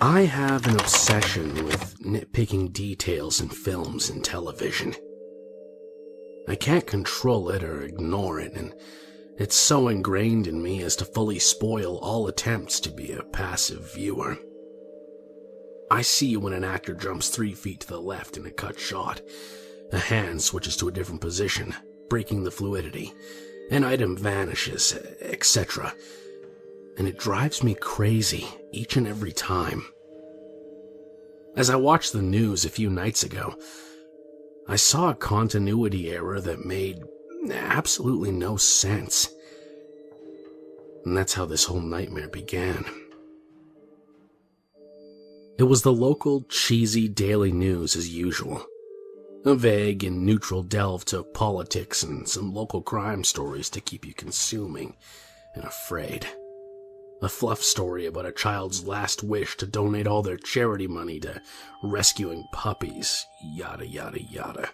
I have an obsession with nitpicking details in films and television. I can't control it or ignore it, and it's so ingrained in me as to fully spoil all attempts to be a passive viewer. I see when an actor jumps 3 feet to the left in a cut shot, a hand switches to a different position, breaking the fluidity, an item vanishes, etc., and it drives me crazy each and every time. As I watched the news a few nights ago, I saw a continuity error that made absolutely no sense. And that's how this whole nightmare began. It was the local, cheesy daily news as usual. A vague and neutral delve to politics and some local crime stories to keep you consuming and afraid. A fluff story about a child's last wish to donate all their charity money to rescuing puppies, yada yada yada.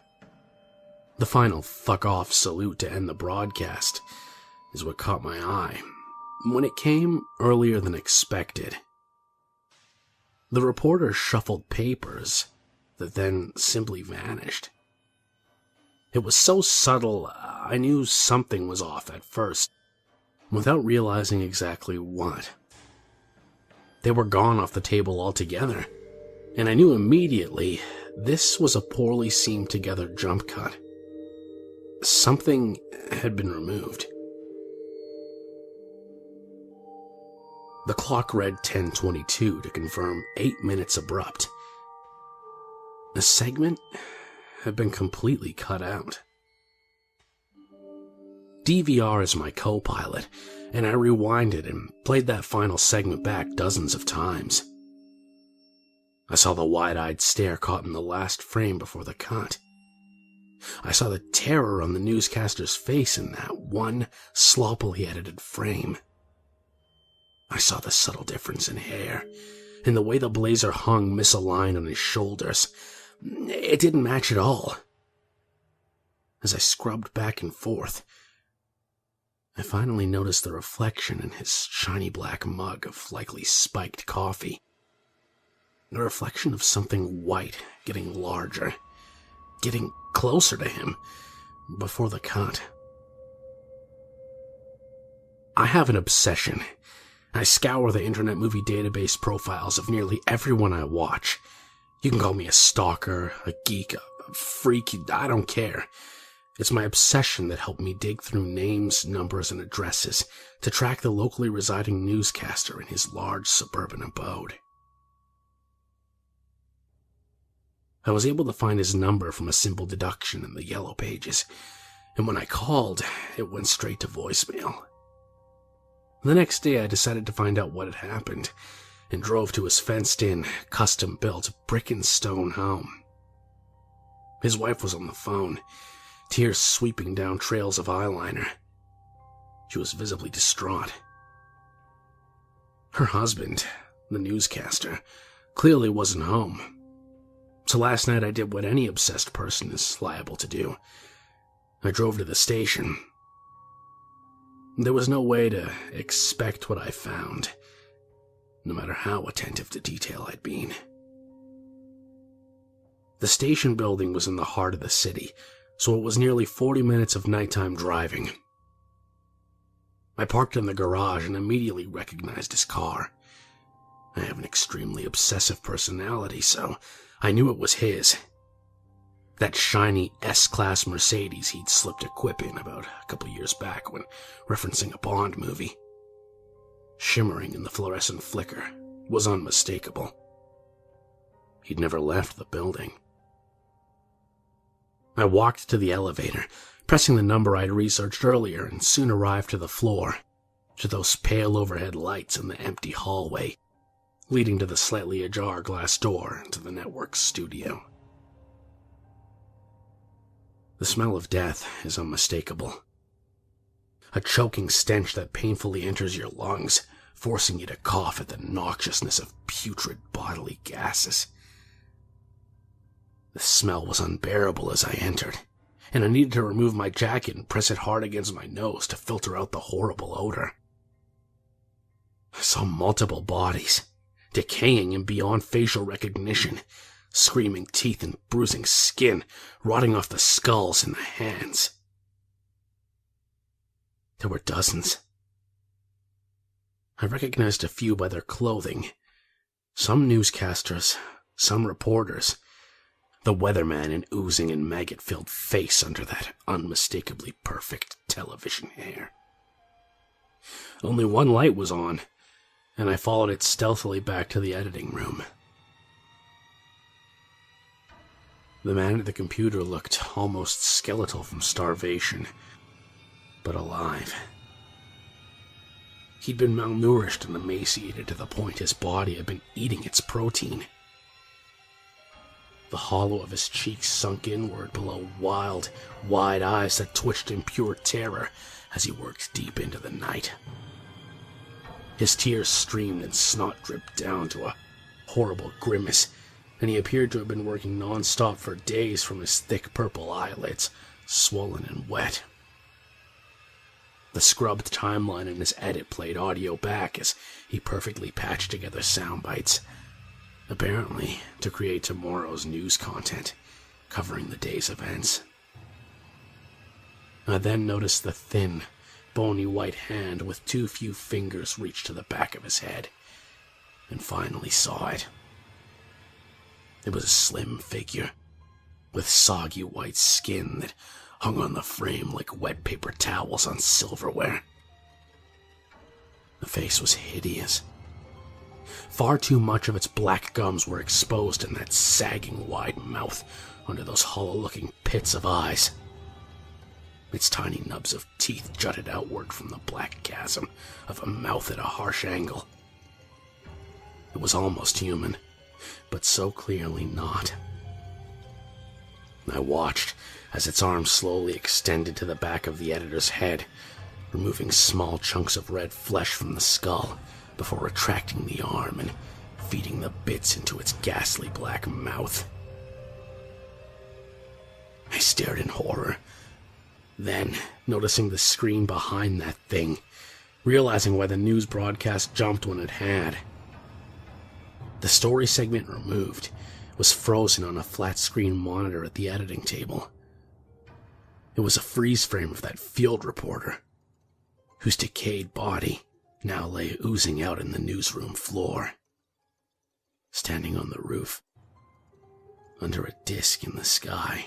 The final fuck-off salute to end the broadcast is what caught my eye, when it came earlier than expected. The reporter shuffled papers that then simply vanished. It was so subtle, I knew something was off at first, without realizing exactly what. They were gone off the table altogether, and I knew immediately this was a poorly seamed together jump cut. Something had been removed. The clock read 10:22 to confirm 8 minutes abrupt. The segment had been completely cut out. DVR is my co-pilot, and I rewinded and played that final segment back dozens of times. I saw the wide-eyed stare caught in the last frame before the cut. I saw the terror on the newscaster's face in that one sloppily edited frame. I saw the subtle difference in hair, and the way the blazer hung misaligned on his shoulders. It didn't match at all. As I scrubbed back and forth, I finally noticed the reflection in his shiny black mug of likely spiked coffee. A reflection of something white getting larger, getting closer to him before the cut. I have an obsession. I scour the Internet Movie Database profiles of nearly everyone I watch. You can call me a stalker, a geek, a freak, I don't care. It's my obsession that helped me dig through names, numbers, and addresses to track the locally residing newscaster in his large suburban abode. I was able to find his number from a simple deduction in the yellow pages, and when I called, it went straight to voicemail. The next day, I decided to find out what had happened, and drove to his fenced-in, custom-built brick and stone home. His wife was on the phone, tears sweeping down trails of eyeliner. She was visibly distraught. Her husband, the newscaster, clearly wasn't home. So last night I did what any obsessed person is liable to do. I drove to the station. There was no way to expect what I found, no matter how attentive to detail I'd been. The station building was in the heart of the city, so it was nearly 40 minutes of nighttime driving. I parked in the garage and immediately recognized his car. I have an extremely obsessive personality, so I knew it was his. That shiny S-Class Mercedes he'd slipped a quip in about a couple years back when referencing a Bond movie. Shimmering in the fluorescent flicker was unmistakable. He'd never left the building. I walked to the elevator, pressing the number I'd researched earlier, and soon arrived to the floor, to those pale overhead lights in the empty hallway, leading to the slightly ajar glass door into the network's studio. The smell of death is unmistakable. A choking stench that painfully enters your lungs, forcing you to cough at the noxiousness of putrid bodily gases. The smell was unbearable as I entered, and I needed to remove my jacket and press it hard against my nose to filter out the horrible odor. I saw multiple bodies, decaying and beyond facial recognition, screaming teeth and bruising skin, rotting off the skulls and the hands. There were dozens. I recognized a few by their clothing. Some newscasters, some reporters. The weatherman in oozing and maggot-filled face under that unmistakably perfect television hair. Only one light was on, and I followed it stealthily back to the editing room. The man at the computer looked almost skeletal from starvation, but alive. He'd been malnourished and emaciated to the point his body had been eating its protein. The hollow of his cheeks sunk inward below wild, wide eyes that twitched in pure terror as he worked deep into the night. His tears streamed and snot dripped down to a horrible grimace, and he appeared to have been working non-stop for days from his thick purple eyelids, swollen and wet. The scrubbed timeline in his edit played audio back as he perfectly patched together sound bites, apparently to create tomorrow's news content, covering the day's events. I then noticed the thin, bony white hand with too few fingers reach to the back of his head, and finally saw it. It was a slim figure, with soggy white skin that hung on the frame like wet paper towels on silverware. The face was hideous. Far too much of its black gums were exposed in that sagging wide mouth under those hollow-looking pits of eyes. Its tiny nubs of teeth jutted outward from the black chasm of a mouth at a harsh angle. It was almost human, but so clearly not. I watched as its arm slowly extended to the back of the editor's head, removing small chunks of red flesh from the skull before retracting the arm and feeding the bits into its ghastly black mouth. I stared in horror. Then, noticing the screen behind that thing, realizing why the news broadcast jumped when it had. The story segment removed was frozen on a flat-screen monitor at the editing table. It was a freeze frame of that field reporter, whose decayed body now lay oozing out in the newsroom floor, standing on the roof, under a disc in the sky.